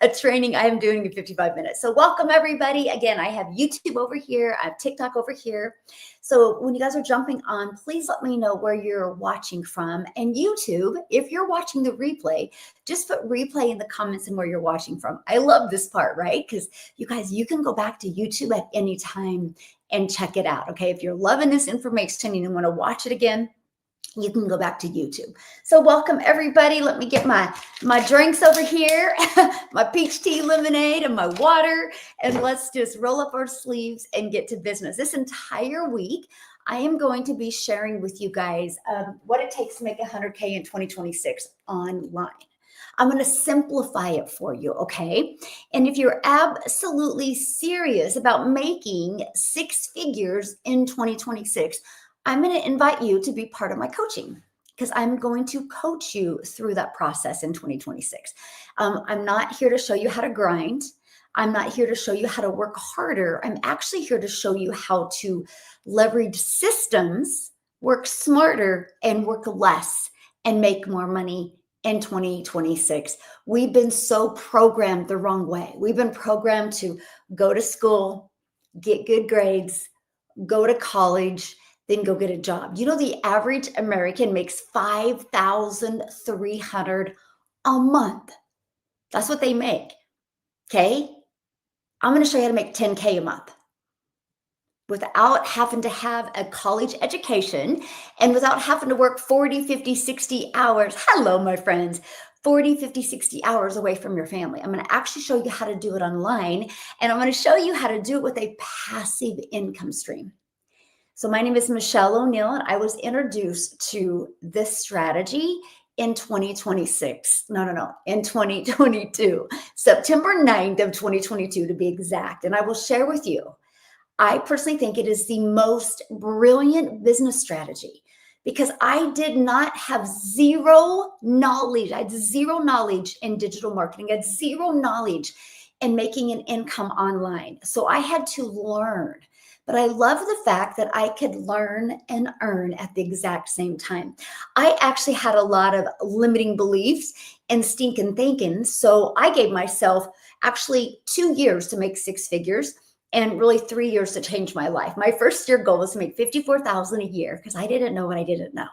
a training I am doing in 55 minutes. So welcome everybody. Again, I have YouTube over here. I have TikTok over here. So when you guys are jumping on, please let me know where you're watching from. And YouTube, if you're watching the replay, just put replay in the comments and where you're watching from. I love this part, right? Because you guys, you can go back to YouTube at any time and check it out. Okay. If you're loving this information and you want to watch it again, you can go back to YouTube. So welcome everybody. Let me get my drinks over here, my peach tea lemonade and my water, and let's just roll up our sleeves and get to business. This entire week, I am going to be sharing with you guys what it takes to make 100K in 2026 online. I'm going to simplify it for you, okay? And if you're absolutely serious about making 6 figures in 2026, I'm going to invite you to be part of my coaching because I'm going to coach you through that process in 2026. I'm not here to show you how to grind. I'm not here to show you how to work harder. I'm actually here to show you how to leverage systems, work smarter, and work less and make more money in 2026. We've been so programmed the wrong way. We've been programmed to go to school, get good grades, go to college, then go get a job. You know, the average American makes $5,300 a month. That's what they make. Okay. I'm going to show you how to make 10K a month without having to have a college education and without having to work 40, 50, 60 hours. Hello, my friends. 40, 50, 60 hours away from your family. I'm going to actually show you how to do it online, and I'm going to show you how to do it with a passive income stream. So my name is Michelle O'Neill, and I was introduced to this strategy in 2026. In 2022, September 9th of 2022 to be exact. And I will share with you, I personally think it is the most brilliant business strategy because I did not have zero knowledge. I had zero knowledge in digital marketing. I had zero knowledge in making an income online. So I had to learn. But I love the fact that I could learn and earn at the exact same time. I actually had a lot of limiting beliefs and stinking thinking. So I gave myself actually 2 years to make 6 figures and really 3 years to change my life. My first year goal was to make $54,000 a year because I didn't know what I didn't know.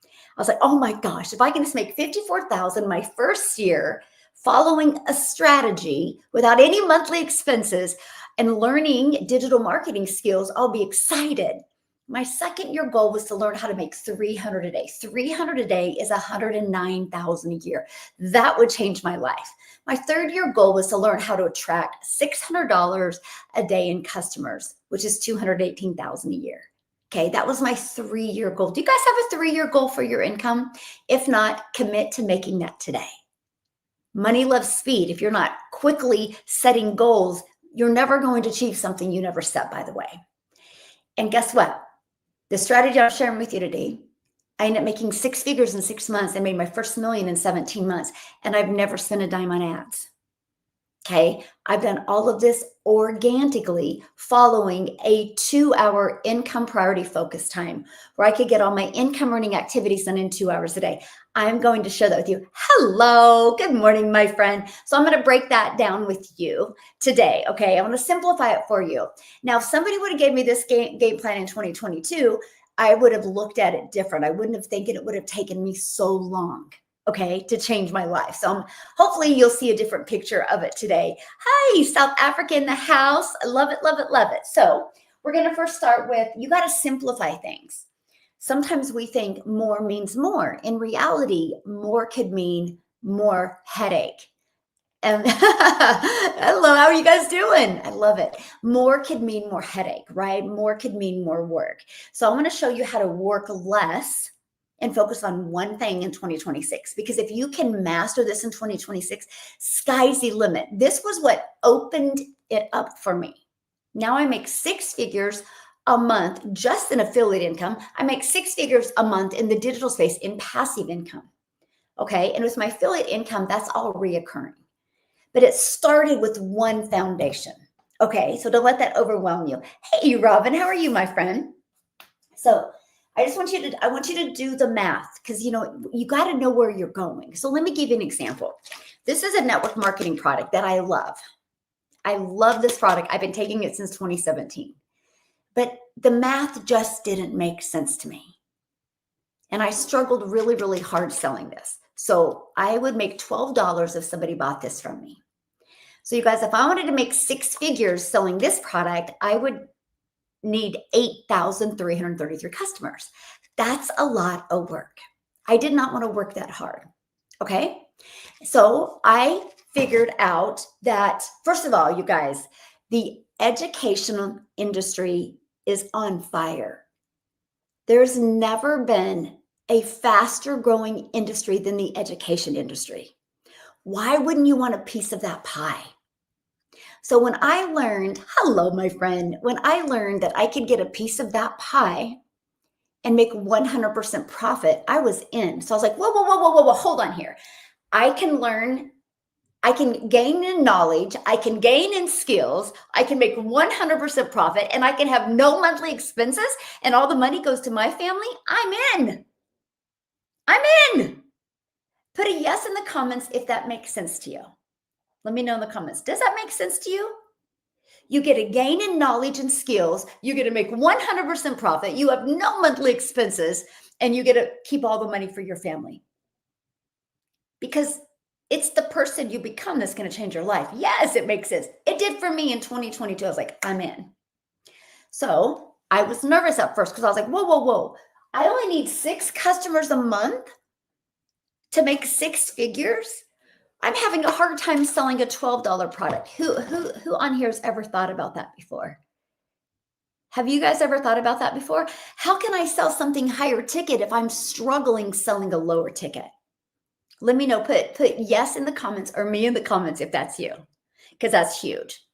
I was like, oh my gosh, if I can just make $54,000 my first year following a strategy without any monthly expenses, and learning digital marketing skills, I'll be excited. My second year goal was to learn how to make 300 a day. 300 a day is 109,000 a year. That would change my life. My third year goal was to learn how to attract $600 a day in customers, which is 218,000 a year. Okay, that was my 3-year goal. Do you guys have a 3-year goal for your income? If not, commit to making that today. Money loves speed. If you're not quickly setting goals, you're never going to achieve something you never set, by the way. And guess what? The strategy I'm sharing with you today, I ended up making 6 figures in 6 months and made my first million in 17 months. And I've never spent a dime on ads. Okay. I've done all of this organically following a 2-hour income priority focus time where I could get all my income earning activities done in 2 hours a day. I'm going to share that with you. Hello. Good morning, my friend. So I'm going to break that down with you today. Okay. I want to simplify it for you. Now, if somebody would have gave me this game plan in 2022, I would have looked at it different. I wouldn't have thinking it would have taken me so long. Okay, to change my life. So hopefully you'll see a different picture of it today. Hi, South Africa in the house. I love it, love it, love it. So we're going to first start with, you got to simplify things. Sometimes we think more means more. In reality, more could mean more headache. And hello, how are you guys doing? I love it. More could mean more headache, right? More could mean more work. So I'm going to show you how to work less and focus on one thing in 2026. Because if you can master this in 2026, sky's the limit. This was what opened it up for me. Now I make 6 figures a month just in affiliate income. I make 6 figures a month in the digital space in passive income. Okay. And with my affiliate income, that's all reoccurring. But it started with one foundation. Okay. So don't let that overwhelm you. Hey, Robin, how are you, my friend? So I want you to do the math because, you got to know where you're going. So let me give you an example. This is a network marketing product that I love. I love this product. I've been taking it since 2017. But the math just didn't make sense to me. And I struggled really, really hard selling this. So I would make $12 if somebody bought this from me. So you guys, if I wanted to make 6 figures selling this product, I would need 8,333 customers. That's a lot of work. I did not want to work that hard. Okay. So I figured out that, first of all, you guys, the educational industry is on fire. There's never been a faster growing industry than the education industry. Why wouldn't you want a piece of that pie? So when I learned, hello, my friend, when I learned that I could get a piece of that pie and make 100% profit, I was in. So I was like, whoa, whoa, whoa, whoa, whoa, whoa, hold on here. I can learn, I can gain in knowledge, I can gain in skills, I can make 100% profit, and I can have no monthly expenses, and all the money goes to my family. I'm in. I'm in. Put a yes in the comments if that makes sense to you. Let me know in the comments. Does that make sense to you? You get a gain in knowledge and skills. You get to make 100% profit. You have no monthly expenses, and you get to keep all the money for your family. Because it's the person you become that's going to change your life. Yes, it makes sense. It did for me in 2022. I was like, I'm in. So I was nervous at first because I was like, whoa, whoa, whoa. I only need 6 customers a month to make 6 figures. I'm having a hard time selling a $12 product. Who on here has ever thought about that before? Have you guys ever thought about that before? How can I sell something higher ticket if I'm struggling selling a lower ticket? Let me know, put yes in the comments or me in the comments if that's you, because that's huge.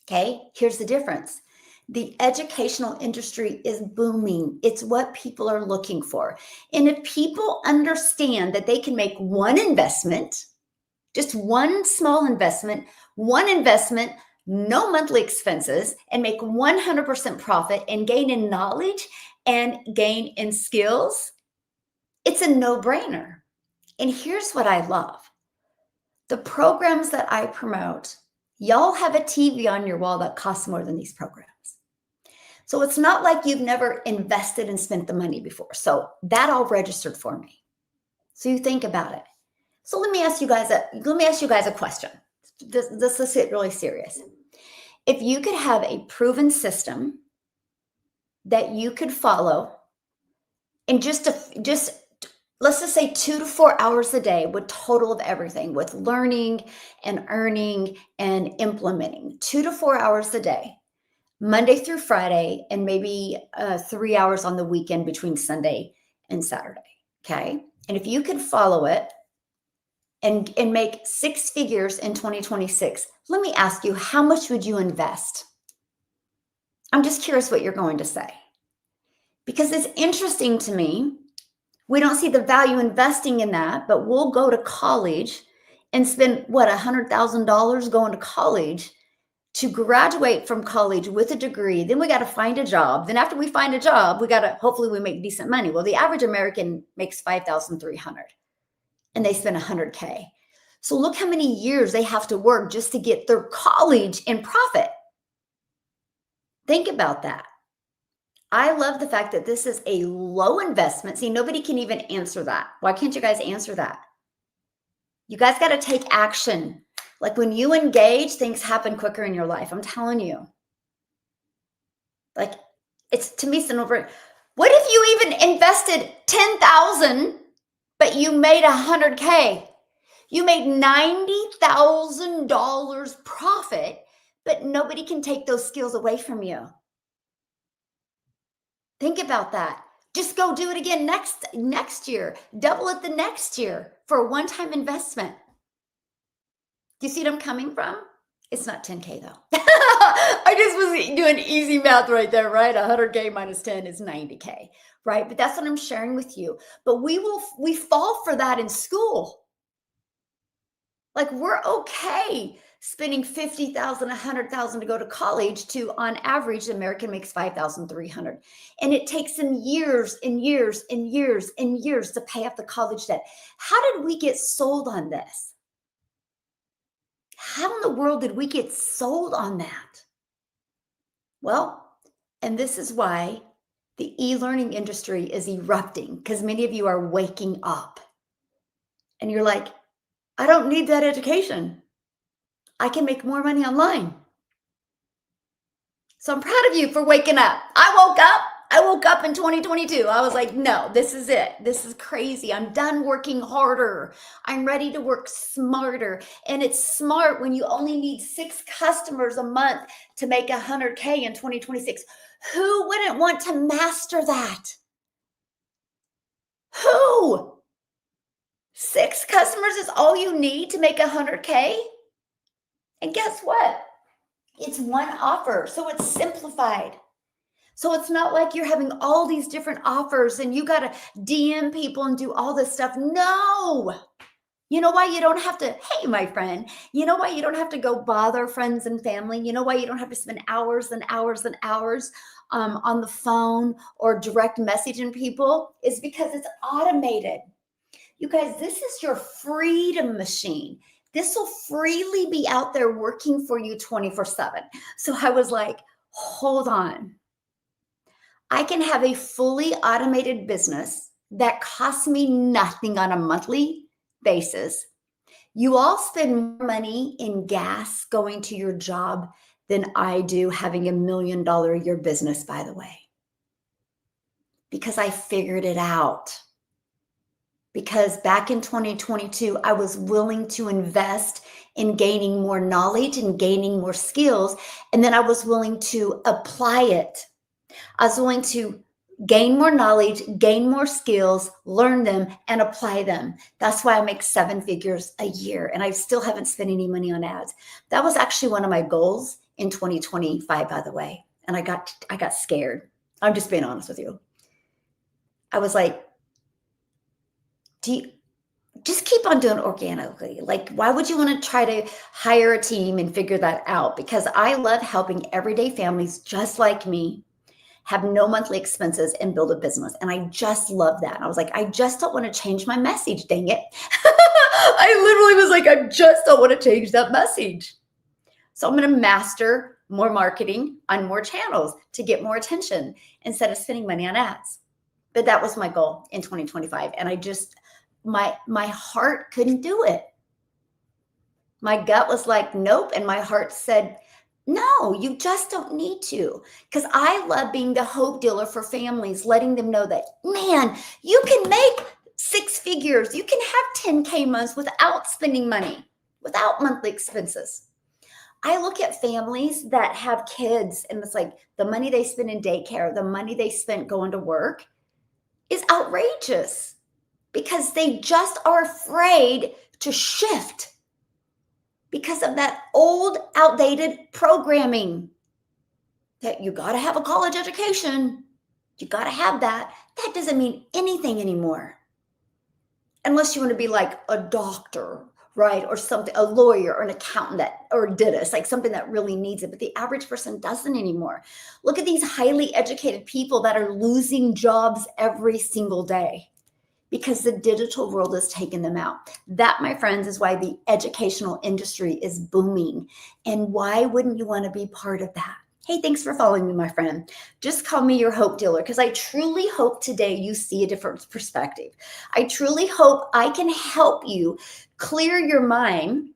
Okay, here's the difference. The educational industry is booming. It's what people are looking for. And if people understand that they can make one investment, just one small investment, no monthly expenses, and make 100% profit and gain in knowledge and gain in skills, it's a no-brainer. And here's what I love. The programs that I promote, y'all have a TV on your wall that costs more than these programs. So it's not like you've never invested and spent the money before. So that all registered for me. So you think about it. So let me ask you guys a question. Let's get really serious. If you could have a proven system that you could follow in just let's just say 2 to 4 hours a day with total of everything, with learning and earning and implementing, 2 to 4 hours a day, Monday through Friday, and maybe 3 hours on the weekend between Sunday and Saturday. Okay. And if you could follow it and make 6 figures in 2026, let me ask you, how much would you invest? I'm just curious what you're going to say. Because it's interesting to me. We don't see the value investing in that, but we'll go to college and spend, $100,000 going to college to graduate from college with a degree. Then we got to find a job. Then after we find a job, hopefully we make decent money. Well, the average American makes $5,300 and they spend $100K. So look how many years they have to work just to get their college in profit. Think about that. I love the fact that this is a low investment. See, nobody can even answer that. Why can't you guys answer that? You guys got to take action. Like when you engage, things happen quicker in your life. I'm telling you. Like it's, to me, it's an over. What if you even invested $10,000, but you made $100K? You made $90,000 profit, but nobody can take those skills away from you. Think about that. Just go do it again next year. Double it the next year for a one-time investment. Do you see what I'm coming from? It's not 10K though. I just was doing easy math right there, right? 100K minus 10 is 90K, right? But that's what I'm sharing with you. But we fall for that in school. Like we're okay spending $50,000, $100,000 to go to college to, on average, the American makes $5,300. And it takes them years and years and years and years to pay off the college debt. How did we get sold on this? in the world did we get sold on that? Well, and this is why the e-learning industry is erupting, because many of you are waking up and you're like, I don't need that education. I can make more money online. So I'm proud of you for waking up. I woke up in 2022. I was like, no, this is it. This is crazy. I'm done working harder. I'm ready to work smarter. And it's smart when you only need 6 customers a month to make 100K in 2026. Who wouldn't want to master that? Who? 6 customers is all you need to make 100K? And guess what? It's one offer, so it's simplified. So it's not like you're having all these different offers and you got to DM people and do all this stuff. No. You know why you don't have to, hey, my friend, you know why you don't have to go bother friends and family? You know why you don't have to spend hours and hours and hours on the phone or direct messaging people? Is because it's automated. You guys, this is your freedom machine. This will freely be out there working for you 24/7. So I was like, hold on. I can have a fully automated business that costs me nothing on a monthly basis. You all spend more money in gas going to your job than I do having $1 million a year business, by the way, because I figured it out. Because back in 2022, I was willing to invest in gaining more knowledge and gaining more skills. And then I was willing to apply it. I was willing to gain more knowledge, gain more skills, learn them, and apply them. That's why I make 7 figures a year. And I still haven't spent any money on ads. That was actually one of my goals in 2025, by the way. And I got scared. I'm just being honest with you. I was like, just keep on doing organically. Like, why would you want to try to hire a team and figure that out? Because I love helping everyday families just like me have no monthly expenses and build a business. And I just love that. And I was like, I just don't want to change my message, dang it. I literally was like, I just don't want to change that message. So I'm going to master more marketing on more channels to get more attention instead of spending money on ads. But that was my goal in 2025. And I just, my heart couldn't do it. My gut was like, nope. And my heart said, no, you just don't need to. Because I love being the hope dealer for families, letting them know that, man, you can make 6 figures. You can have 10K months without spending money, without monthly expenses. I look at families that have kids and it's like the money they spend in daycare, the money they spent going to work is outrageous because they just are afraid to shift because of that old, outdated programming that you got to have a college education. You got to have that. That doesn't mean anything anymore. Unless you want to be like a doctor, right? Or something, a lawyer or an accountant or a dentist, like something that really needs it. But the average person doesn't anymore. Look at these highly educated people that are losing jobs every single day because the digital world has taken them out. That, my friends, is why the educational industry is booming. And why wouldn't you want to be part of that? Hey, thanks for following me, my friend. Just call me your hope dealer because I truly hope today you see a different perspective. I truly hope I can help you clear your mind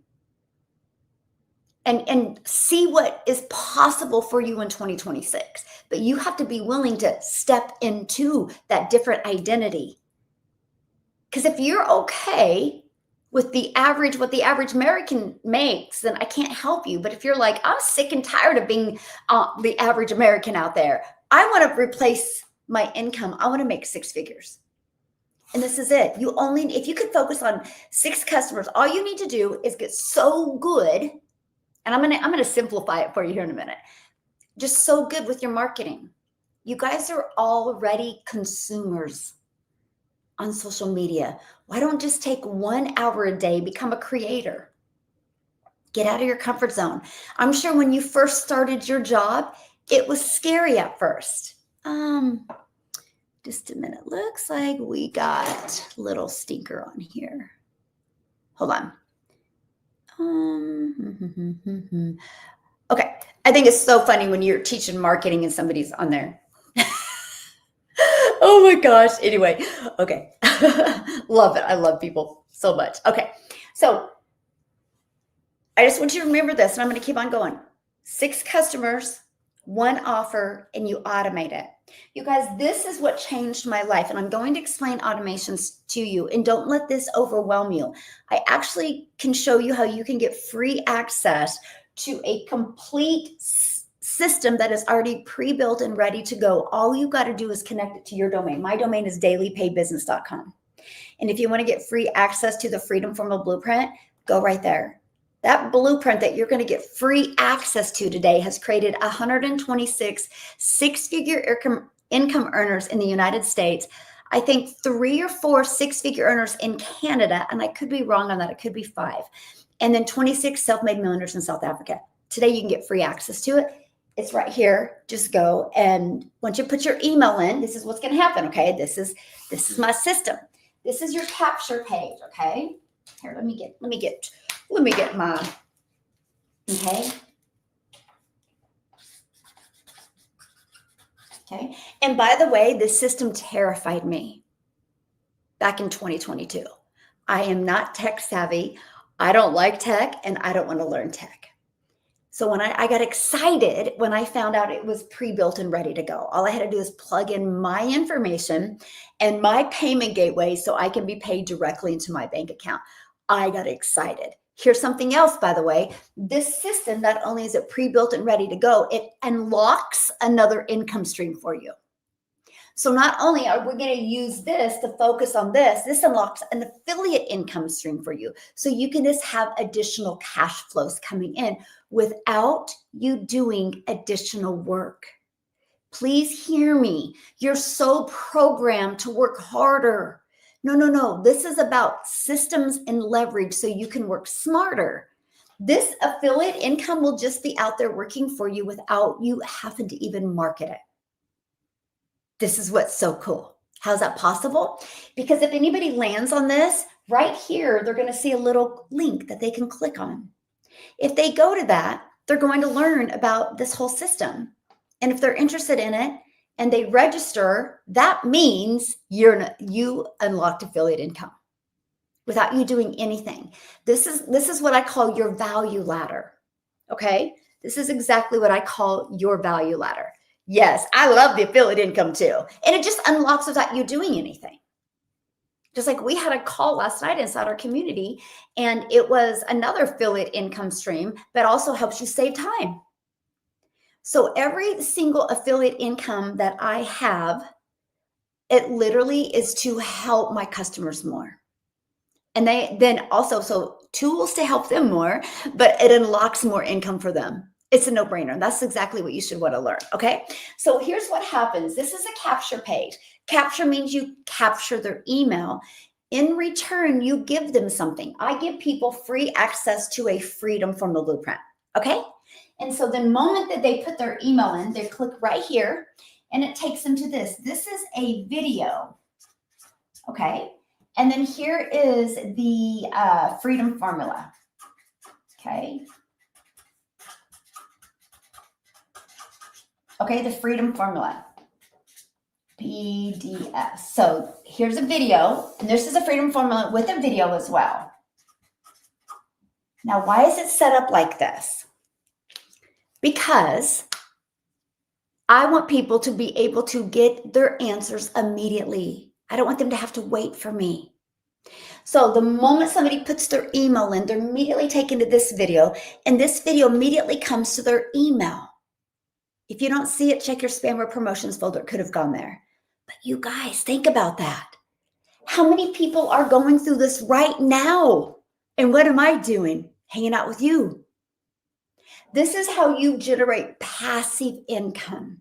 and see what is possible for you in 2026. But you have to be willing to step into that different identity. Because if you're okay with what the average American makes, then I can't help you. But if you're like, I'm sick and tired of being the average American out there, I want to replace my income. I want to make 6 figures. And this is it. If you could focus on 6 customers, all you need to do is get so good. And I'm going to simplify it for you here in a minute. Just so good with your marketing. You guys are already consumers on social media. Why don't just take 1 hour a day, become a creator? Get out of your comfort zone. I'm sure when you first started your job, it was scary at first. Just a minute. Looks like we got a little stinker on here. Hold on. Okay. I think it's so funny when you're teaching marketing and somebody's on there. Oh my gosh. Anyway, okay. Love it. I love people so much. Okay. So I just want you to remember this, and I'm going to keep on going. 6 customers, 1 offer, and you automate it. You guys, this is what changed my life, and I'm going to explain automations to you, and don't let this overwhelm you. I actually can show you how you can get free access to a complete system that is already pre-built and ready to go. All you got to do is connect it to your domain. My domain is dailypaybusiness.com. And if you want to get free access to the Freedom Formula Blueprint, go right there. That blueprint that you're going to get free access to today has created 126 six-figure income earners in the United States. I think 3 or 4 six-figure earners in Canada, and I could be wrong on that. It could be 5. And then 26 self-made millionaires in South Africa. Today, you can get free access to it. It's right here. Just go. And once you put your email in, this is what's going to happen. Okay. This is my system. This is your capture page. Okay. Here, let me get my, okay. Okay. And by the way, this system terrified me back in 2022. I am not tech savvy. I don't like tech, and I don't want to learn tech. So when I got excited when I found out it was pre-built and ready to go. All I had to do is plug in my information and my payment gateway so I can be paid directly into my bank account. I got excited. Here's something else, by the way. This system, not only is it pre-built and ready to go, it unlocks another income stream for you. So not only are we going to use this to focus on this unlocks an affiliate income stream for you. So you can just have additional cash flows coming in without you doing additional work. Please hear me. You're so programmed to work harder. No. This is about systems and leverage so you can work smarter. This affiliate income will just be out there working for you without you having to even market it. This is what's so cool. How's that possible? Because if anybody lands on this, right here, they're going to see a little link that they can click on. If they go to that, they're going to learn about this whole system. And if they're interested in it and they register, that means you unlocked affiliate income without you doing anything. This is what I call your value ladder. Okay? This is exactly what I call your value ladder. Yes, I love the affiliate income too. And it just unlocks without you doing anything. Just like we had a call last night inside our community, and it was another affiliate income stream that also helps you save time. So every single affiliate income that I have, it literally is to help my customers more. And they then also, so tools to help them more, but it unlocks more income for them. It's a no-brainer. That's exactly what you should want to learn. Okay. So here's what happens. This is a capture page. Capture means you capture their email. In return, you give them something. I give people free access to a Freedom Formula Blueprint. Okay. And so the moment that they put their email in, they click right here and it takes them to this. This is a video. Okay. And then here is the Freedom Formula. Okay. Okay, the Freedom Formula, PDF. So here's a video, and this is a Freedom Formula with a video as well. Now, why is it set up like this? Because I want people to be able to get their answers immediately. I don't want them to have to wait for me. So the moment somebody puts their email in, they're immediately taken to this video, and this video immediately comes to their email. If you don't see it, check your spam or promotions folder. It could have gone there. But you guys, think about that. How many people are going through this right now? And what am I doing? Hanging out with you. This is how you generate passive income.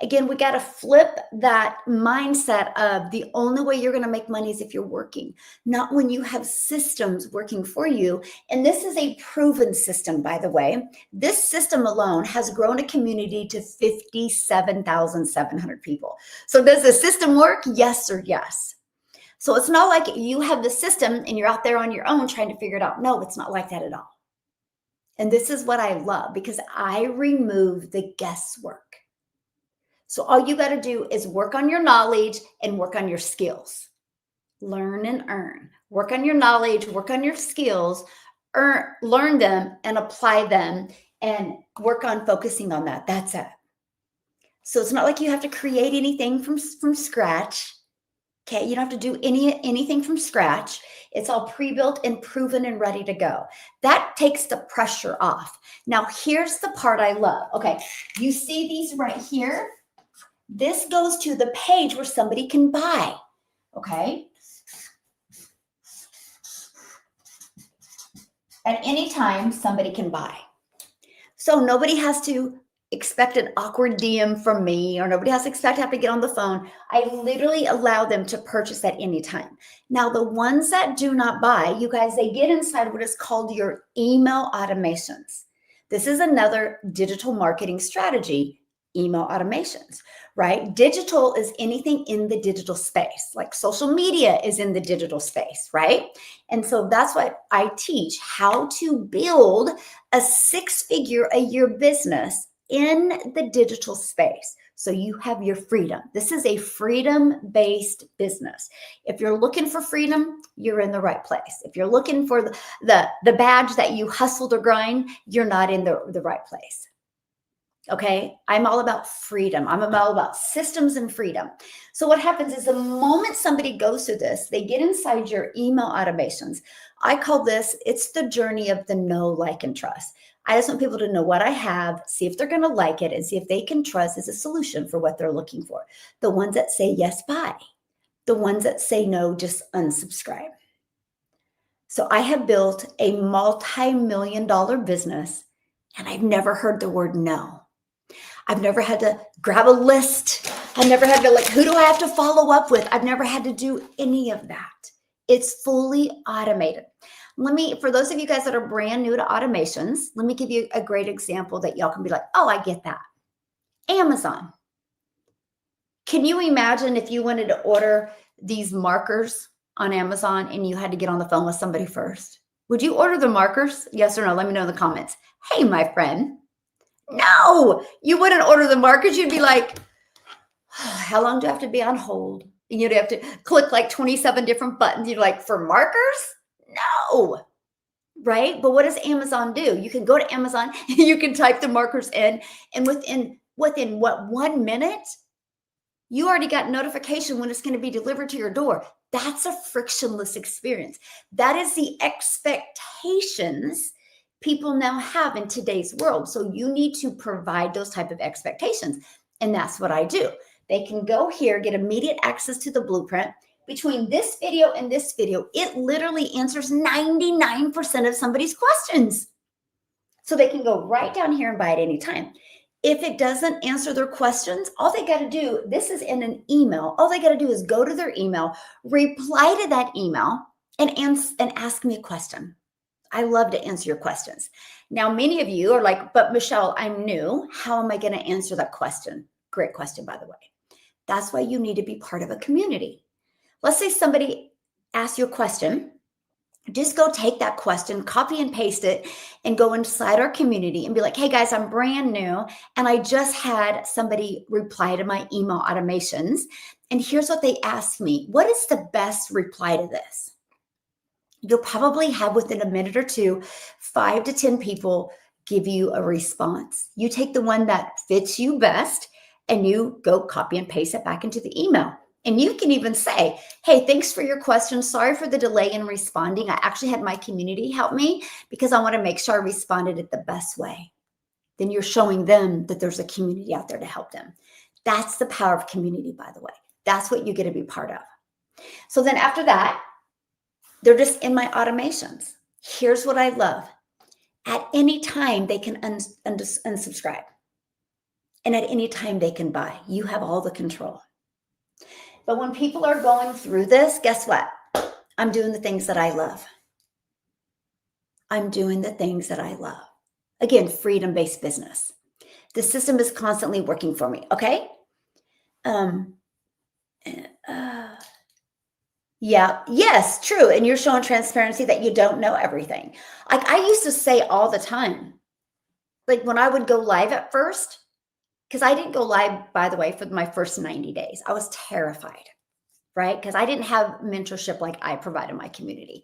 Again, we got to flip that mindset of the only way you're going to make money is if you're working, not when you have systems working for you. And this is a proven system, by the way. This system alone has grown a community to 57,700 people. So does the system work? Yes or yes. So it's not like you have the system and you're out there on your own trying to figure it out. No, it's not like that at all. And this is what I love because I remove the guesswork. So all you got to do is work on your knowledge and work on your skills. Learn and earn. Work on your knowledge, work on your skills, learn them and apply them and work on focusing on that. That's it. So it's not like you have to create anything from scratch. Okay, you don't have to do anything from scratch. It's all pre-built and proven and ready to go. That takes the pressure off. Now, here's the part I love. Okay, you see these right here? This goes to the page where somebody can buy. Okay. At any time, somebody can buy. So nobody has to expect an awkward DM from me, or nobody has to expect to have to get on the phone. I literally allow them to purchase at any time. Now, the ones that do not buy, you guys, they get inside what is called your email automations. This is another digital marketing strategy, email automations, right? Digital is anything in the digital space, like social media is in the digital space, right? And so that's what I teach, how to build a 6-figure a year business in the digital space. So you have your freedom. This is a freedom-based business. If you're looking for freedom, you're in the right place. If you're looking for the badge that you hustled or grind, you're not in the right place. Okay, I'm all about freedom. I'm all about systems and freedom. So what happens is the moment somebody goes through this, they get inside your email automations. I call this, it's the journey of the know, like, and trust. I just want people to know what I have, see if they're going to like it, and see if they can trust as a solution for what they're looking for. The ones that say yes, buy. The ones that say no, just unsubscribe. So I have built a multi-million-dollar business, and I've never heard the word no. I've never had to grab a list. I've never had to who do I have to follow up with? I've never had to do any of that. It's fully automated. For those of you guys that are brand new to automations, let me give you a great example that y'all can be like, oh, I get that. Amazon. Can you imagine if you wanted to order these markers on Amazon and you had to get on the phone with somebody first? Would you order the markers? Yes or no? Let me know in the comments. Hey, my friend. No, you wouldn't order the markers. You'd be like, how long do I have to be on hold? And you'd have to click like 27 different buttons. You're like, for markers? No, right? But what does Amazon do? You can go to Amazon, you can type the markers in, and within what, 1 minute, you already got notification when it's going to be delivered to your door. That's a frictionless experience. That is the expectations people now have in today's world. So you need to provide those type of expectations. And that's what I do. They can go here, get immediate access to the blueprint. Between this video and this video, it literally answers 99% of somebody's questions. So they can go right down here and buy at any time. If it doesn't answer their questions, all they got to do, this is in an email, all they got to do is go to their email, reply to that email, and ask me a question. I love to answer your questions. Now, many of you are like, but Michelle, I'm new. How am I going to answer that question? Great question, by the way. That's why you need to be part of a community. Let's say somebody asks you a question. Just go take that question, copy and paste it, and go inside our community and be like, hey guys, I'm brand new. And I just had somebody reply to my email automations. And here's what they asked me. What is the best reply to this? You'll probably have within a minute or two, 5 to 10 people give you a response. You take the one that fits you best and you go copy and paste it back into the email. And you can even say, hey, thanks for your question. Sorry for the delay in responding. I actually had my community help me because I want to make sure I responded it the best way. Then you're showing them that there's a community out there to help them. That's the power of community, by the way. That's what you get to be part of. So then after that, they're just in my automations. Here's what I love. At any time, they can unsubscribe. And at any time, they can buy. You have all the control. But when people are going through this, guess what? I'm doing the things that I love. I'm doing the things that I love. Again, freedom-based business. The system is constantly working for me, okay? Yeah. Yes, true. And you're showing transparency that you don't know everything. Like I used to say all the time, like when I would go live at first, because I didn't go live, by the way, for my first 90 days. I was terrified, right? Because I didn't have mentorship like I provide in my community.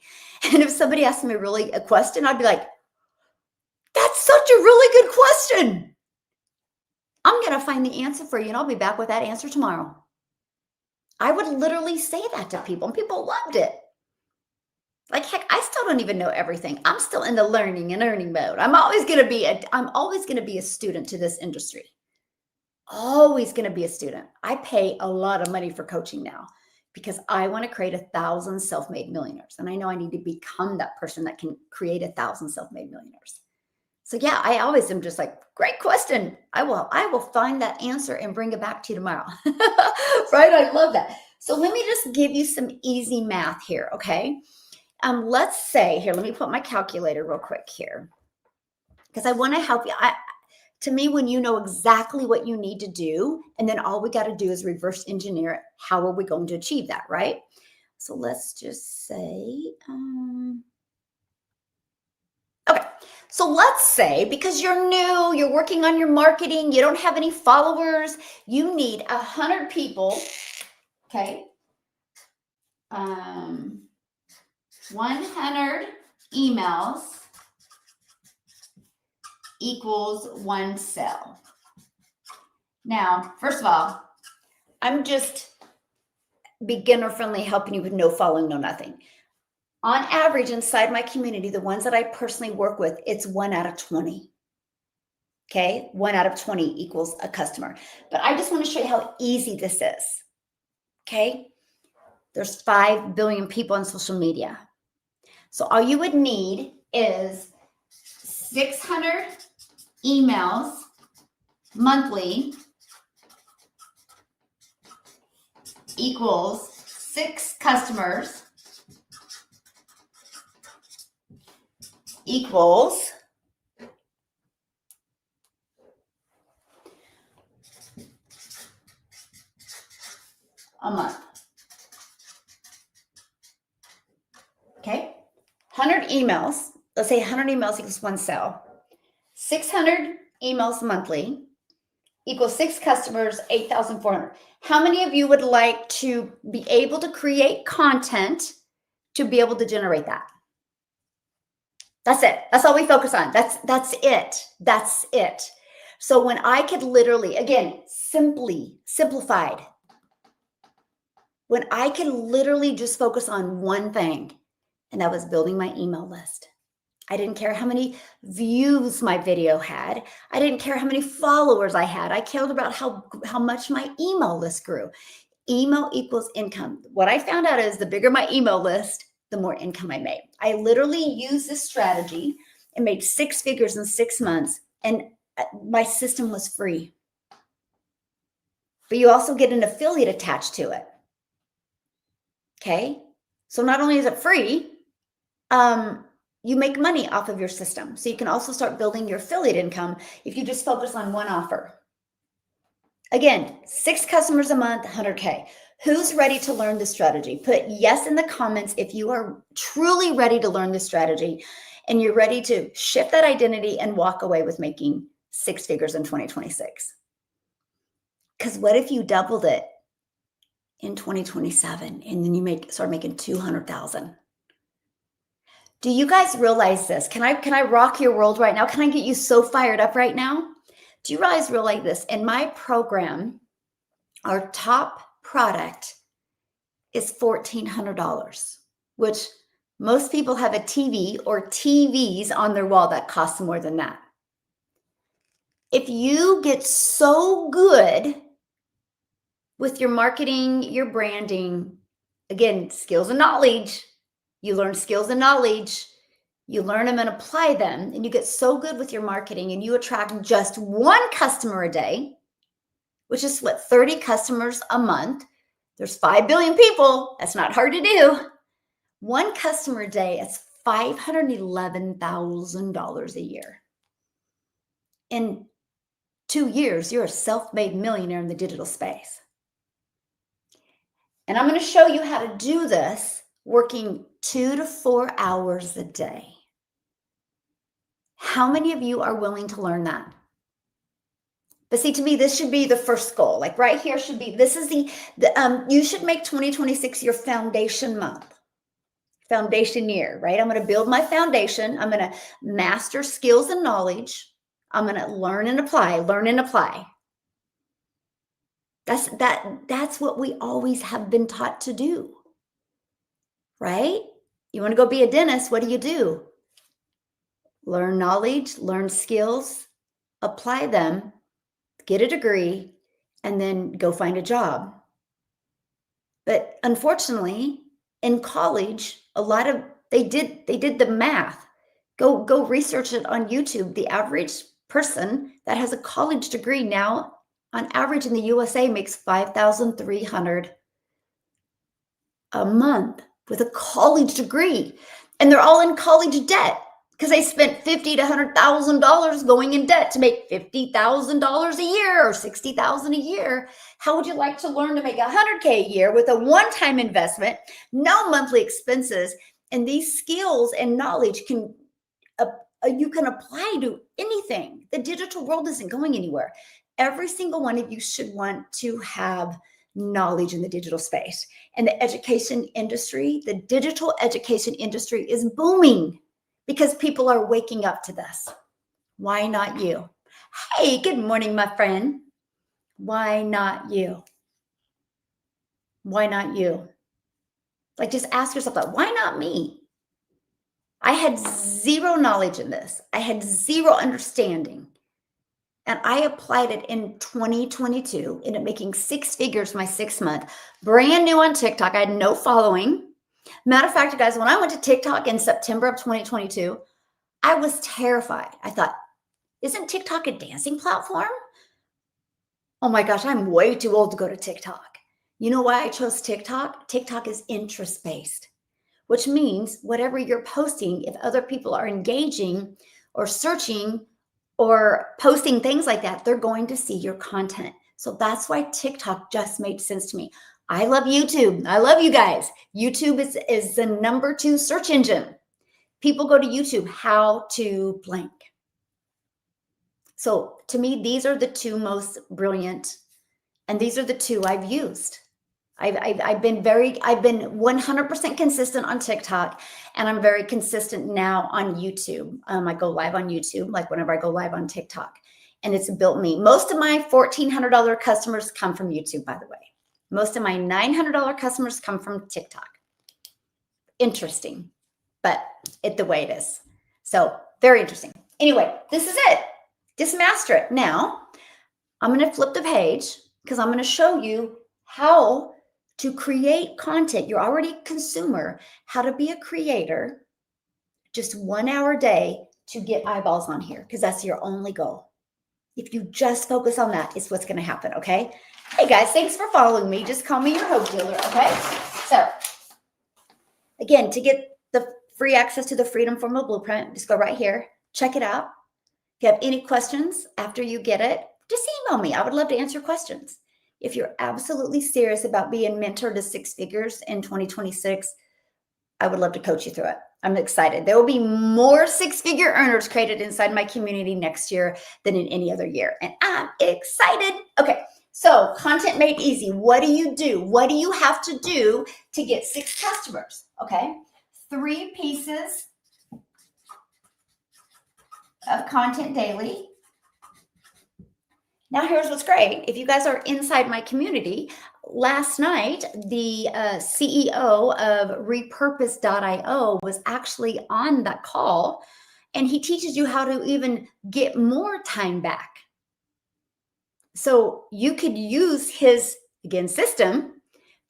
And if somebody asked me really a question, I'd be like, that's such a really good question. I'm going to find the answer for you and I'll be back with that answer tomorrow. I would literally say that to people and people loved it. Like heck, I still don't even know everything. I'm still in the learning and earning mode. I'm always going to be a student to this industry. Always going to be a student. I pay a lot of money for coaching now because I want to create 1,000 self-made millionaires. And I know I need to become that person that can create 1,000 self-made millionaires. So yeah, I always am just like, great question. I will find that answer and bring it back to you tomorrow. Right? I love that. So let me just give you some easy math here, okay? Let's say here, let me put my calculator real quick here because I want to help you. To me, when you know exactly what you need to do, and then all we got to do is reverse engineer it, how are we going to achieve that, right? So let's just say, okay. So let's say because you're new, you're working on your marketing, you don't have any followers, you need 100 people, okay? 100 emails equals one sale. Now, first of all, I'm just beginner friendly, helping you with no following, no nothing. On average, inside my community, the ones that I personally work with, it's 1 out of 20. Okay. 1 out of 20 equals a customer. But I just want to show you how easy this is. Okay. There's 5 billion people on social media. So all you would need is 600 emails monthly equals 6 customers equals a month. Okay. 100 emails. Let's say 100 emails equals one sale. 600 emails monthly equals 6 customers, 8,400. How many of you would like to be able to create content to be able to generate that? That's it. That's all we focus on. That's it. That's it. So when I could literally, again, simplified, when I could literally just focus on one thing, and that was building my email list. I didn't care how many views my video had. I didn't care how many followers I had. I cared about how much my email list grew. Email equals income. What I found out is the bigger my email list, the more income I made. I literally used this strategy and made 6 figures in 6 months, and my system was free. But you also get an affiliate attached to it. Okay? So not only is it free, you make money off of your system. So you can also start building your affiliate income if you just focus on one offer. Again, 6 customers a month, 100K. Who's ready to learn this strategy? Put yes in the comments if you are truly ready to learn this strategy and you're ready to shift that identity and walk away with making 6 figures in 2026. Because what if you doubled it in 2027 and then you start making 200,000? Do you guys realize this? Can I rock your world right now? Can I get you so fired up right now? Do you realize this? In my program, our top product is $1,400, which most people have a TV or TVs on their wall that cost more than that. If you get so good with your marketing, your branding, again, skills and knowledge, you learn skills and knowledge, you learn them and apply them, and you get so good with your marketing and you attract just 1 customer a day, which is what, 30 customers a month. There's 5 billion people. That's not hard to do. 1 customer a day is $511,000 a year. In 2 years, you're a self-made millionaire in the digital space. And I'm going to show you how to do this working 2 to 4 hours a day. How many of you are willing to learn that? But see, to me, this should be the first goal. Like right here should be, this is you should make 2026 your foundation month, foundation year, right? I'm going to build my foundation. I'm going to master skills and knowledge. I'm going to learn and apply, learn and apply. That's what we always have been taught to do, right? You want to go be a dentist, what do? Learn knowledge, learn skills, apply them, get a degree, and then go find a job. But unfortunately, in college, a lot of they did the math. Go research it on YouTube. The average person that has a college degree now, on average in the USA, makes $5,300 a month with a college degree, and they're all in college debt because they spent $50,000 to $100,000 going in debt to make $50,000 a year or $60,000 a year. How would you like to learn to make $100K a year with a one-time investment, no monthly expenses, and these skills and knowledge you can apply to anything. The digital world isn't going anywhere. Every single one of you should want to have knowledge in the digital space. And the education industry, the digital education industry is booming because people are waking up to this. Why not you? Hey, good morning, my friend. Why not you? Why not you? Like, just ask yourself that. Why not me? I had zero knowledge in this. I had zero understanding. And I applied it in 2022, ended up making 6 figures my 6th month, brand new on TikTok. I had no following. Matter of fact, you guys, when I went to TikTok in September of 2022, I was terrified. I thought, isn't TikTok a dancing platform? Oh my gosh, I'm way too old to go to TikTok. You know why I chose TikTok? TikTok is interest-based, which means whatever you're posting, if other people are engaging or searching or posting things like that, they're going to see your content. So that's why TikTok just made sense to me. I love YouTube. I love you guys. YouTube is the number 2 search engine. People go to YouTube, how to blank. So to me, these are the 2 most brilliant, and these are the 2 I've used. I've been 100% consistent on TikTok, and I'm very consistent now on YouTube. I go live on YouTube, like whenever I go live on TikTok, and it's built me. Most of my $1,400 customers come from YouTube, by the way. Most of my $900 customers come from TikTok. Interesting, but it's the way it is. So very interesting. Anyway, this is it. Just master it. Now, I'm going to flip the page because I'm going to show you how to create content. You're already a consumer, how to be a creator, just 1 hour a day to get eyeballs on here, because that's your only goal. If you just focus on that, it's what's going to happen, okay? Hey guys, thanks for following me. Just call me your hope dealer, okay? So again, to get the free access to the Freedom Formula Blueprint, just go right here, check it out. If you have any questions after you get it, just email me. I would love to answer questions. If you're absolutely serious about being mentored to 6 figures in 2026, I would love to coach you through it. I'm excited. There will be more 6-figure earners created inside my community next year than in any other year. And I'm excited. Okay, so content made easy. What do you do? What do you have to do to get 6 customers? Okay, 3 pieces of content daily. Now, here's what's great. If you guys are inside my community, last night, the CEO of repurpose.io was actually on that call, and he teaches you how to even get more time back. So you could use his, again, system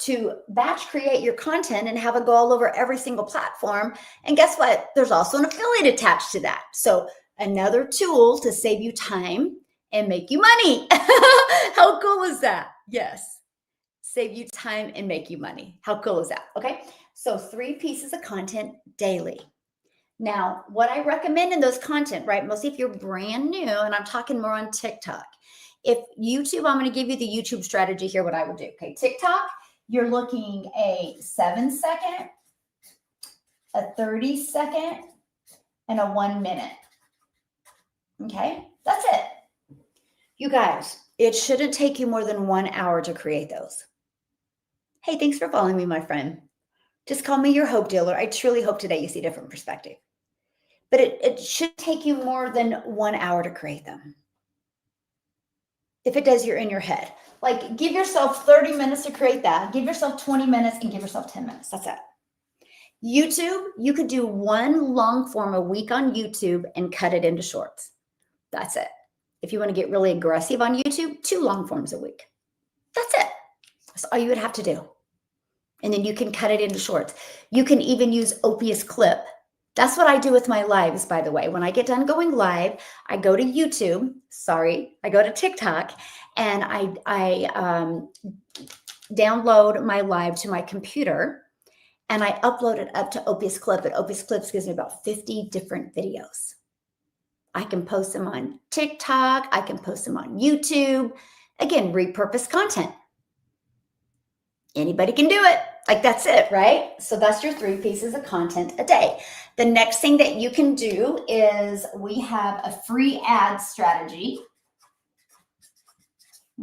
to batch create your content and have it go all over every single platform. And guess what? There's also an affiliate attached to that. So another tool to save you time and make you money. How cool is that? Yes. Save you time and make you money. How cool is that? Okay. So 3 pieces of content daily. Now, what I recommend in those content, right? Mostly if you're brand new, and I'm talking more on TikTok. If YouTube, I'm going to give you the YouTube strategy here, what I would do. Okay. TikTok, you're looking a 7-second, a 30-second, and a 1 minute. Okay, that's it. You guys, it shouldn't take you more than 1 hour to create those. Hey, thanks for following me, my friend. Just call me your hope dealer. I truly hope today you see a different perspective. But it should take you more than 1 hour to create them. If it does, you're in your head. Like, give yourself 30 minutes to create that. Give yourself 20 minutes and give yourself 10 minutes. That's it. YouTube, you could do one long form a week on YouTube and cut it into shorts. That's it. If you want to get really aggressive on YouTube, 2 long forms a week. That's it. That's all you would have to do. And then you can cut it into shorts. You can even use Opie's clip. That's what I do with my lives, by the way. When I get done going live, I go to YouTube. I go to TikTok, and I download my live to my computer, and I upload it up to Opie's clip. And Opie's clips gives me about 50 different videos. I can post them on TikTok. I can post them on YouTube. Again, repurpose content. Anybody can do it. Like, that's it, right? So that's your 3 pieces of content a day. The next thing that you can do is we have a free ad strategy.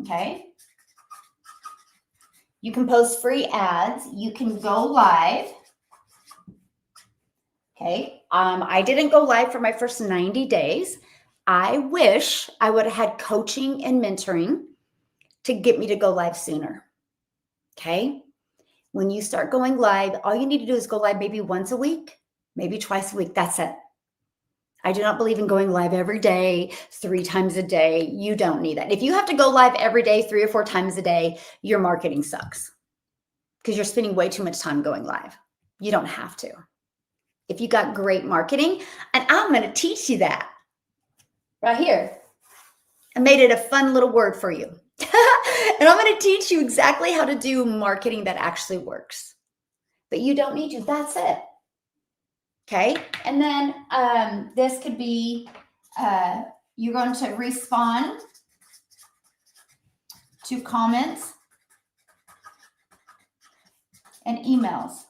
Okay. You can post free ads. You can go live. Okay. I didn't go live for my first 90 days. I wish I would have had coaching and mentoring to get me to go live sooner. Okay. When you start going live, all you need to do is go live maybe once a week, maybe twice a week. That's it. I do not believe in going live every day, 3 times a day. You don't need that. If you have to go live every day, 3 or 4 times a day, your marketing sucks because you're spending way too much time going live. You don't have to. If you got great marketing, and I'm going to teach you that right here. I made it a fun little word for you. And I'm going to teach you exactly how to do marketing that actually works. But you don't need to. That's it. Okay. And then this could be, you're going to respond to comments and emails.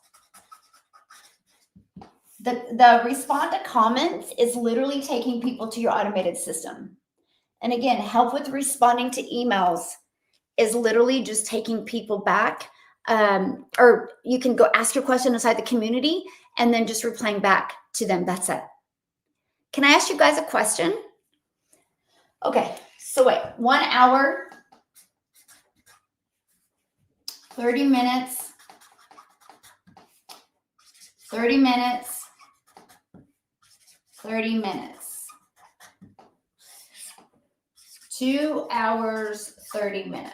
The respond to comments is literally taking people to your automated system. And again, help with responding to emails is literally just taking people back. Or you can go ask your question inside the community and then just replying back to them. That's it. Can I ask you guys a question? Okay, so wait, 1 hour, 30 minutes, 30 minutes, 30 minutes, 2 hours, 30 minutes.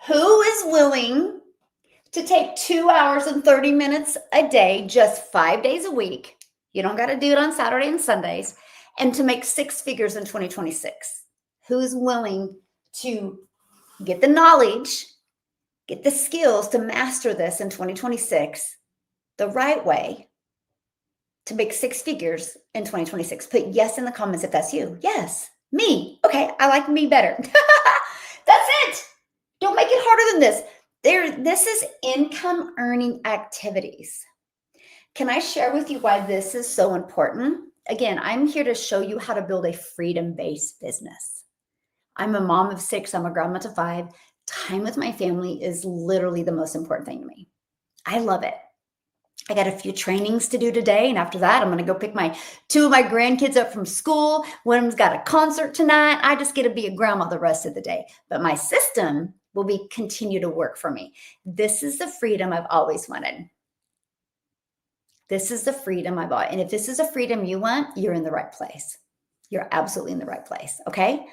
Who is willing to take 2 hours and 30 minutes a day, just 5 days a week? You don't got to do it on Saturday and Sundays, and to make 6 figures in 2026. Who's willing to get the knowledge, get the skills to master this in 2026 the right way to make 6 figures in 2026? Put yes in the comments if that's you. Yes, me. Okay, I like me better. That's it. Don't make it harder than this. This is income earning activities. Can I share with you why this is so important? Again, I'm here to show you how to build a freedom-based business. I'm a mom of 6. I'm a grandma to 5. Time with my family is literally the most important thing to me. I love it. I got a few trainings to do today, and after that, I'm going to go pick 2 of my grandkids up from school. One of them's got a concert tonight. I just get to be a grandma the rest of the day. But my system will continue to work for me. This is the freedom I've always wanted. This is the freedom I've always, and if this is a freedom you want, you're in the right place. You're absolutely in the right place. Okay.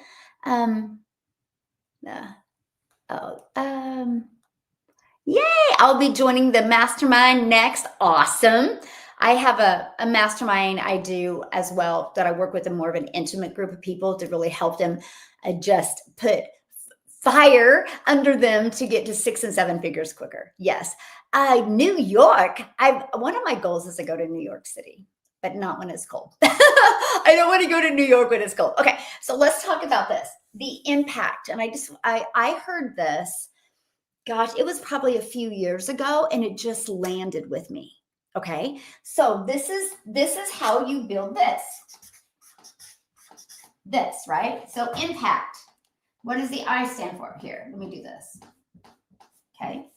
Yay! I'll be joining the mastermind next. Awesome. I have a mastermind I do as well that I work with a more of an intimate group of people to really help them just put fire under them to get to 6 and 7 figures quicker. Yes. New York. One of my goals is to go to New York City, but not when it's cold. I don't want to go to New York when it's cold. Okay. So let's talk about this. the impact. And I heard this, gosh, it was probably a few years ago, and it just landed with me. Okay. So this is how you build this, right? So impact. What does the I stand for here? Let me do this. Okay.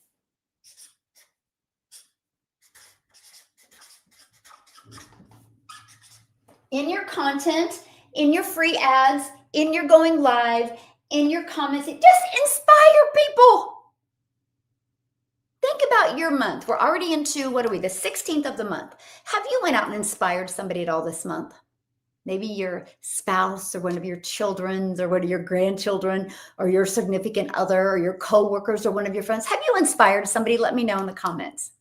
In your content, in your free ads, in your going live, in your comments, just inspire people. Think about your month. We're already into, what are we, the 16th of the month. Have you went out and inspired somebody at all this month? Maybe your spouse or one of your children or one of your grandchildren or your significant other or your coworkers or one of your friends. Have you inspired somebody? Let me know in the comments.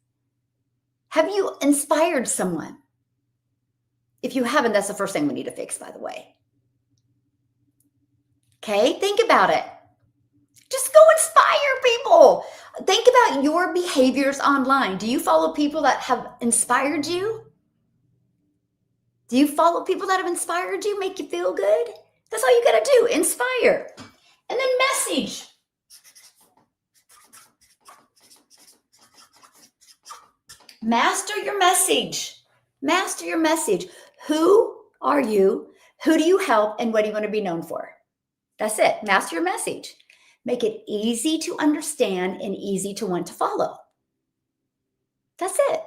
Have you inspired someone? If you haven't, that's the first thing we need to fix, by the way. Okay, think about it. Just go inspire people. Think about your behaviors online. Do you follow people that have inspired you? Do you follow people that have inspired you, make you feel good? That's all you got to do, inspire. And then message. Master your message. Master your message. Who are you? Who do you help? And what do you want to be known for? That's it. Master your message. Make it easy to understand and easy to want to follow. That's it.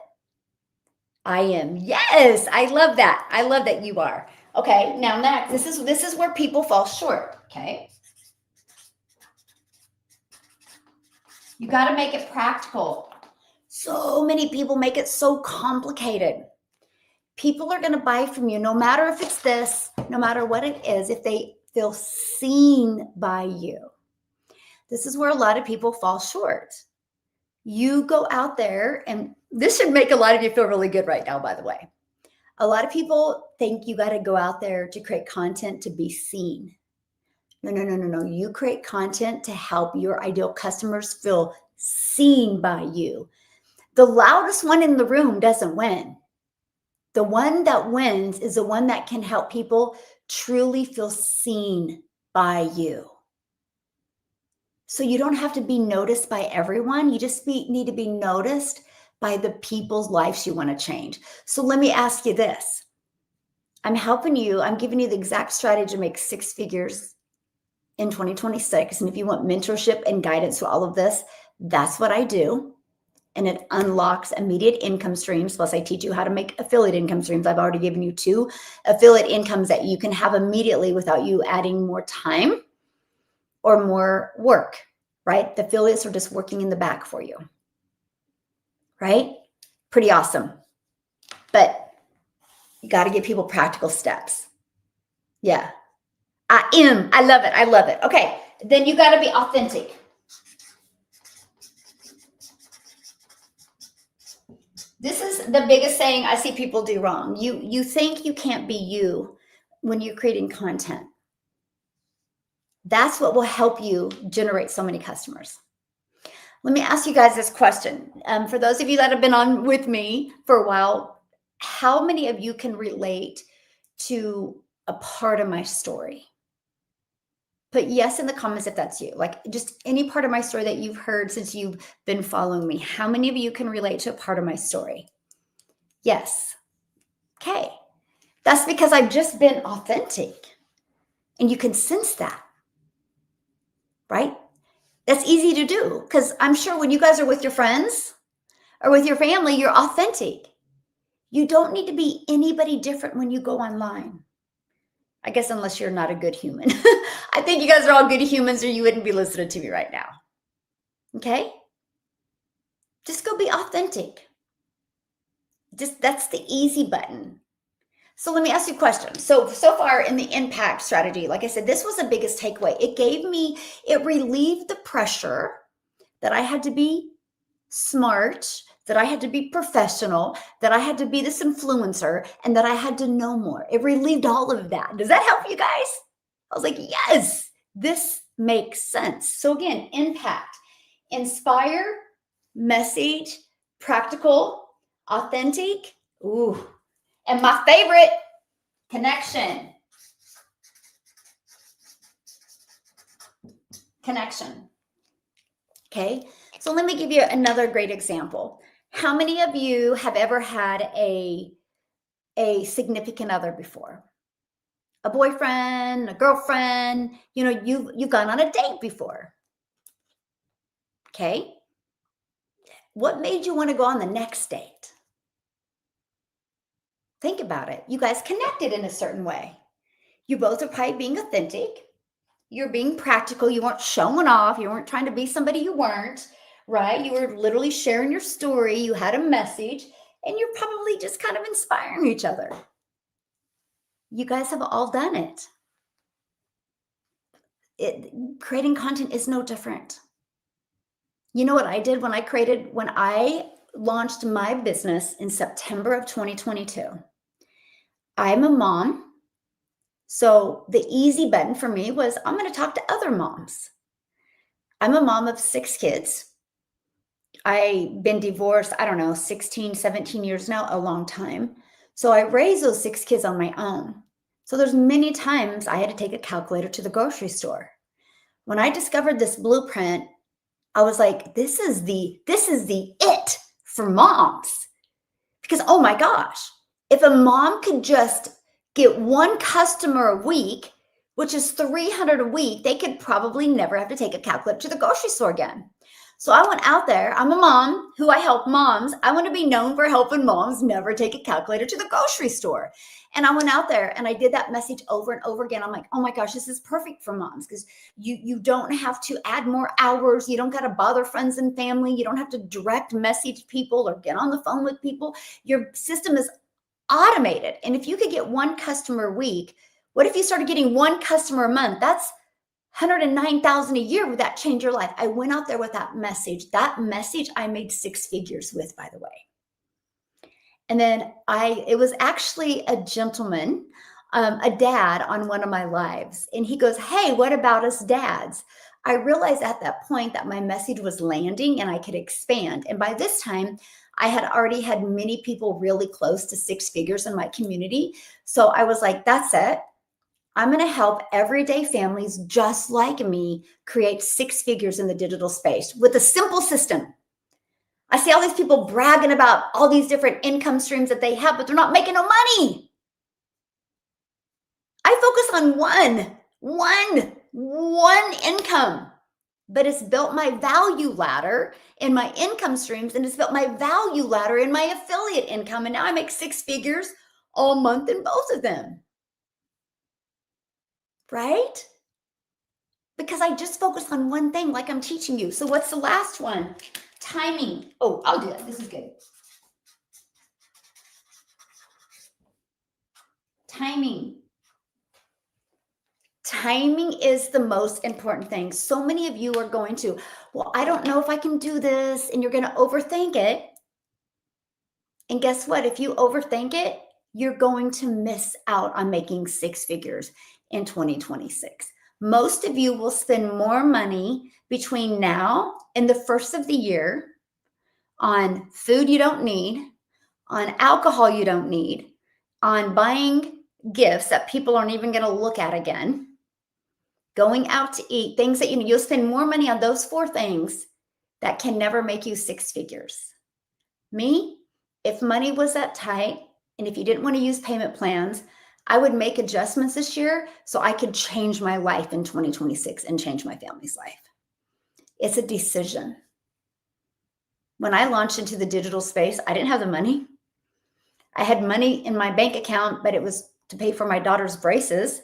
I am. Yes, I love that. I love that you are. Okay, now next, this is where people fall short, okay? You got to make it practical. So many people make it so complicated. People are going to buy from you no matter if it's this, no matter what it is, if they feel seen by you. This is where a lot of people fall short. You go out there, and this should make a lot of you feel really good right now, by the way. A lot of people think you got to go out there to create content to be seen. No. You create content to help your ideal customers feel seen by you. The loudest one in the room doesn't win. The one that wins is the one that can help people truly feel seen by you. So you don't have to be noticed by everyone. You just need to be noticed by the people's lives you want to change. So let me ask you this. I'm helping you. I'm giving you the exact strategy to make 6 figures in 2026. And if you want mentorship and guidance to all of this, that's what I do. And it unlocks immediate income streams. Plus, I teach you how to make affiliate income streams. I've already given you 2 affiliate incomes that you can have immediately without you adding more time or more work, right? The affiliates are just working in the back for you, right? Pretty awesome. But you got to give people practical steps. Yeah. I love it. I love it. Okay. Then you got to be authentic. This is the biggest saying I see people do wrong. You think you can't be you when you're creating content. That's what will help you generate so many customers. Let me ask you guys this question. For those of you that have been on with me for a while, how many of you can relate to a part of my story? Put yes in the comments if that's you. Like just any part of my story that you've heard since you've been following me. How many of you can relate to a part of my story? Yes. Okay. That's because I've just been authentic. And you can sense that. Right? That's easy to do because I'm sure when you guys are with your friends or with your family, you're authentic. You don't need to be anybody different when you go online. I guess unless you're not a good human. I think you guys are all good humans or you wouldn't be listening to me right now. Okay? Just go be authentic. That's the easy button. So let me ask you a question. So far in the impact strategy, like I said, this was the biggest takeaway. It relieved the pressure that I had to be smart, that I had to be professional, that I had to be this influencer, and that I had to know more. It relieved all of that. Does that help you guys? I was like, yes, this makes sense. So again, impact, inspire, message, practical, authentic, and my favorite, connection. Connection. Okay. So let me give you another great example. How many of you have ever had a significant other before? A boyfriend, a girlfriend, you've gone on a date before. Okay. What made you want to go on the next date? Think about it. You guys connected in a certain way. You both are probably being authentic. You're being practical. You weren't showing off. You weren't trying to be somebody you weren't, right? You were literally sharing your story. You had a message, and you're probably just kind of inspiring each other. You guys have all done it. Creating content is no different. You know what I did when I launched my business in September of 2022? I'm a mom. So the easy button for me was I'm going to talk to other moms. I'm a mom of 6 kids. I've been divorced, I don't know, 16, 17 years now, a long time. So I raised those 6 kids on my own. So there's many times I had to take a calculator to the grocery store. When I discovered this blueprint, I was like, this is the it for moms. Because oh my gosh, if a mom could just get one customer a week, which is 300 a week, they could probably never have to take a calculator to the grocery store again. So I went out there. I'm a mom who I help moms. I want to be known for helping moms never take a calculator to the grocery store. And I went out there and I did that message over and over again. I'm like, oh my gosh, this is perfect for moms because you don't have to add more hours. You don't got to bother friends and family. You don't have to direct message people or get on the phone with people. Your system is automated. And if you could get one customer a week, what if you started getting one customer a month? That's 109,000 a year. Would that change your life? I went out there with that message. That message I made 6 figures with, by the way. And then it was actually a gentleman, a dad on one of my lives. And he goes, hey, what about us dads? I realized at that point that my message was landing and I could expand. And by this time, I had already had many people really close to 6 figures in my community. So I was like, that's it. I'm going to help everyday families just like me create 6 figures in the digital space with a simple system. I see all these people bragging about all these different income streams that they have, but they're not making no money. I focus on one income, but it's built my value ladder in my income streams, and it's built my value ladder in my affiliate income. And now I make 6 figures all month in both of them. Right? Because I just focus on one thing like I'm teaching you. So what's the last one? Timing. Oh, I'll do that. This is good. Timing. Timing is the most important thing. So many of you are going to, well, I don't know if I can do this, and you're going to overthink it. And guess what? If you overthink it, you're going to miss out on making 6 figures in 2026. Most of you will spend more money between now and the first of the year on food you don't need, on alcohol you don't need, on buying gifts that people aren't even going to look at again, going out to eat, things that you'll spend more money on those 4 things that can never make you 6 figures. Me, if money was that tight and if you didn't want to use payment plans, I would make adjustments this year so I could change my life in 2026 and change my family's life. It's a decision. When I launched into the digital space, I didn't have the money. I had money in my bank account, but it was to pay for my daughter's braces.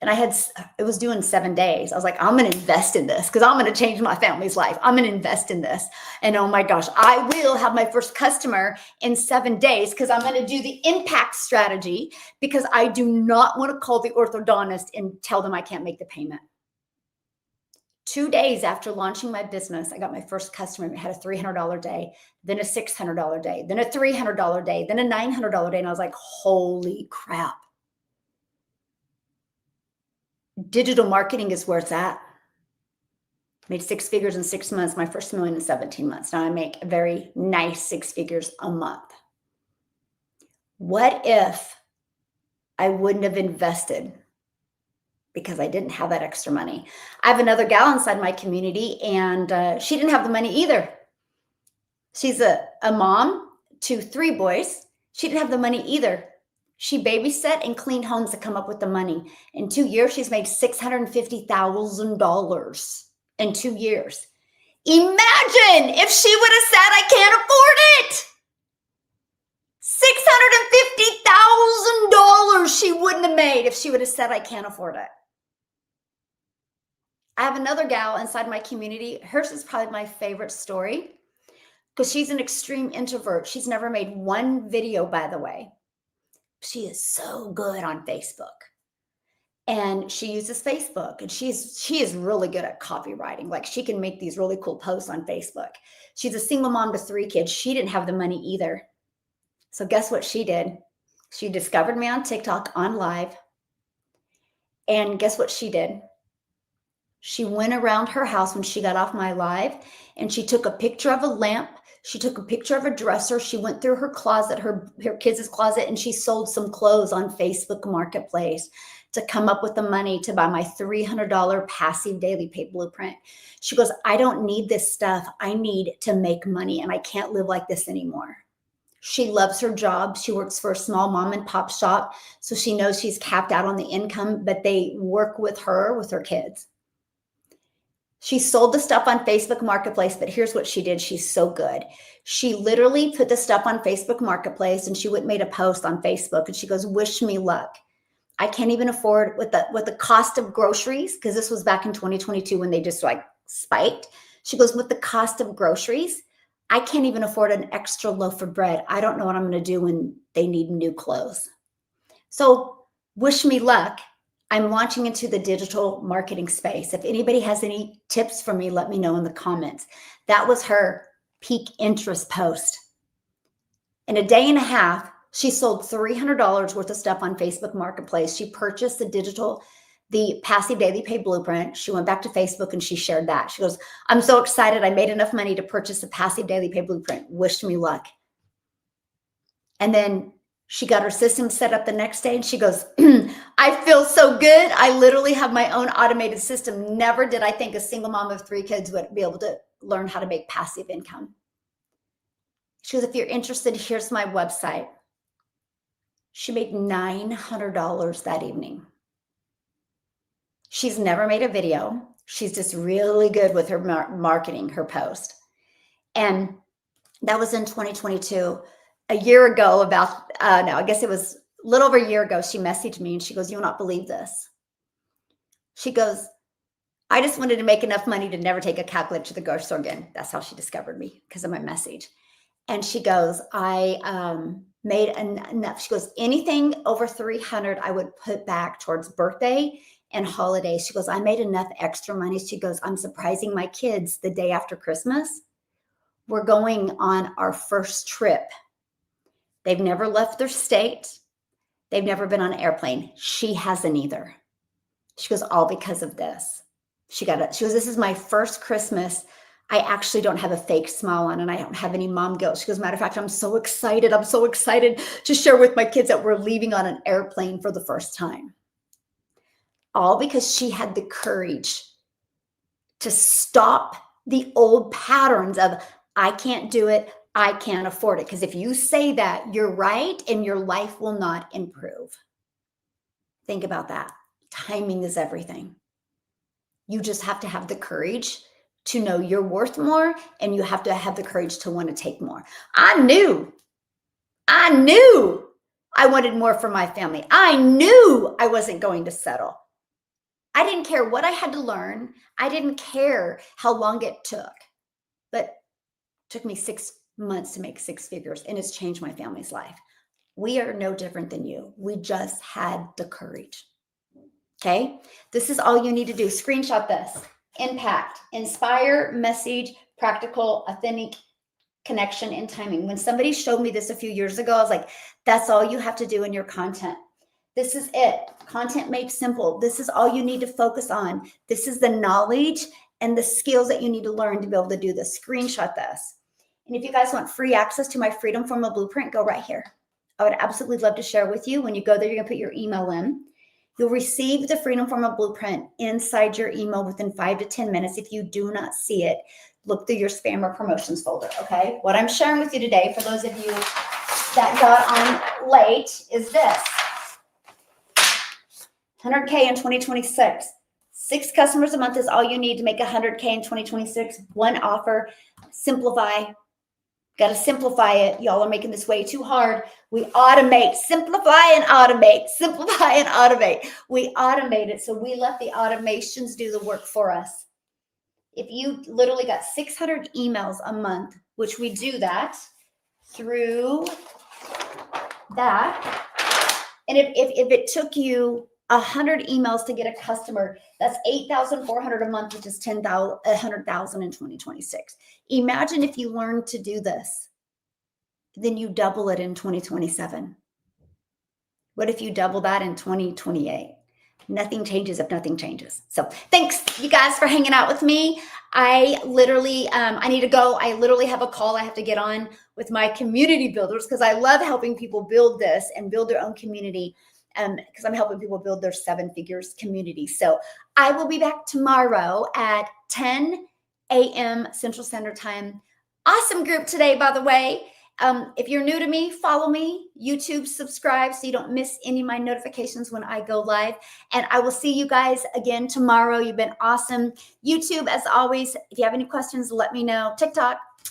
And it was due in 7 days. I was like, I'm going to invest in this because I'm going to change my family's life. I'm going to invest in this. And oh my gosh, I will have my first customer in 7 days because I'm going to do the impact strategy because I do not want to call the orthodontist and tell them I can't make the payment. 2 days after launching my business, I got my first customer. I had a $300 day, then a $600 day, then a $300 day, then a $900 day. And I was like, holy crap. Digital marketing is where it's at. Made 6 figures in 6 months, my first million in 17 months. Now I make a very nice 6 figures a month. What if I wouldn't have invested because I didn't have that extra money. I have another gal inside my community, and she didn't have the money either. She's a mom to 3 boys. She didn't have the money either. She babysat and cleaned homes to come up with the money. In 2 years, she's made $650,000 in 2 years. Imagine if she would have said, I can't afford it. $650,000 she wouldn't have made if she would have said, I can't afford it. I have another gal inside my community. Hers is probably my favorite story because she's an extreme introvert. She's never made one video, by the way. She is so good on Facebook. And she uses Facebook, and she is really good at copywriting. Like, she can make these really cool posts on Facebook. She's a single mom to 3 kids. She didn't have the money either. So guess what she did? She discovered me on TikTok on live. And guess what she did? She went around her house when she got off my live, and she took a picture of a lamp. She took a picture of a dresser. She went through her closet, her kids' closet, and she sold some clothes on Facebook Marketplace to come up with the money to buy my $300 passive daily pay blueprint. She goes, I don't need this stuff. I need to make money, and I can't live like this anymore. She loves her job. She works for a small mom and pop shop, so she knows she's capped out on the income, but they work with her kids. She sold the stuff on Facebook Marketplace, but here's what she did. She's so good. She literally put the stuff on Facebook Marketplace, and she went and made a post on Facebook, and she goes, wish me luck. I can't even afford with the cost of groceries, because this was back in 2022 when they just like spiked. She goes, with the cost of groceries, I can't even afford an extra loaf of bread. I don't know what I'm going to do when they need new clothes. So wish me luck. I'm launching into the digital marketing space. If anybody has any tips for me, let me know in the comments. That was her peak interest post. In a day and a half, she sold $300 worth of stuff on Facebook Marketplace. She purchased the passive daily pay blueprint. She went back to Facebook and she shared that. She goes, I'm so excited. I made enough money to purchase a passive daily pay blueprint. Wish me luck. And then she got her system set up the next day, and she goes, I feel so good. I literally have my own automated system. Never did I think a single mom of 3 kids would be able to learn how to make passive income. She goes, if you're interested, here's my website. She made $900 that evening. She's never made a video. She's just really good with her marketing, her post. And that was in 2022. A year ago, I guess it was a little over a year ago, she messaged me and she goes, you'll not believe this. She goes, I just wanted to make enough money to never take a calculator to the grocery store again. That's how she discovered me, because of my message. And she goes, I made enough. She goes, anything over 300, I would put back towards birthday and holidays. She goes, I made enough extra money. She goes, I'm surprising my kids the day after Christmas. We're going on our first trip. They've never left their state. They've never been on an airplane. She hasn't either. She goes, all because of this. She goes, this is my first Christmas. I actually don't have a fake smile on, and I don't have any mom guilt. She goes, matter of fact, I'm so excited. I'm so excited to share with my kids that we're leaving on an airplane for the first time. All because she had the courage to stop the old patterns of, I can't do it. I can't afford it. Because if you say that, you're right, and your life will not improve. Think about that. Timing is everything. You just have to have the courage to know you're worth more, and you have to have the courage to want to take more. I knew I wanted more for my family. I knew I wasn't going to settle. I didn't care what I had to learn. I didn't care how long it took, but it took me 6 months to make 6 figures, and it's changed my family's life. We are no different than you. We just had the courage. Okay. This is all you need to do. Screenshot this. Impact, inspire, message, practical, authentic, connection, and timing. When somebody showed me this a few years ago, I was like, that's all you have to do in your content. This is it. Content made simple. This is all you need to focus on. This is the knowledge and the skills that you need to learn to be able to do this. Screenshot this. And if you guys want free access to my Freedom Formula Blueprint, go right here. I would absolutely love to share with you. When you go there, you're going to put your email in. You'll receive the Freedom Formula Blueprint inside your email within 5 to 10 minutes. If you do not see it, look through your spam or promotions folder, okay? What I'm sharing with you today, for those of you that got on late, is this. 100K in 2026. 6 customers a month is all you need to make 100K in 2026. One offer. Simplify. Got to simplify it. Y'all are making this way too hard. We automate, simplify and automate, simplify and automate. We automate it. So we let the automations do the work for us. If you literally got 600 emails a month, which we do that through that. And if it took you 100 emails to get a customer, that's 8,400 a month, which is 100,000 in 2026. Imagine if you learned to do this, then you double it in 2027. What if you double that in 2028? Nothing changes if nothing changes. So thanks you guys for hanging out with me. I literally, I need to go. I literally have a call I have to get on with my community builders because I love helping people build this and build their own community. Because I'm helping people build their 7 figures community. So I will be back tomorrow at 10 a.m. Central Standard Time. Awesome group today, by the way. If you're new to me, follow me, YouTube, subscribe so you don't miss any of my notifications when I go live. And I will see you guys again tomorrow. You've been awesome. YouTube, as always, if you have any questions, let me know. TikTok,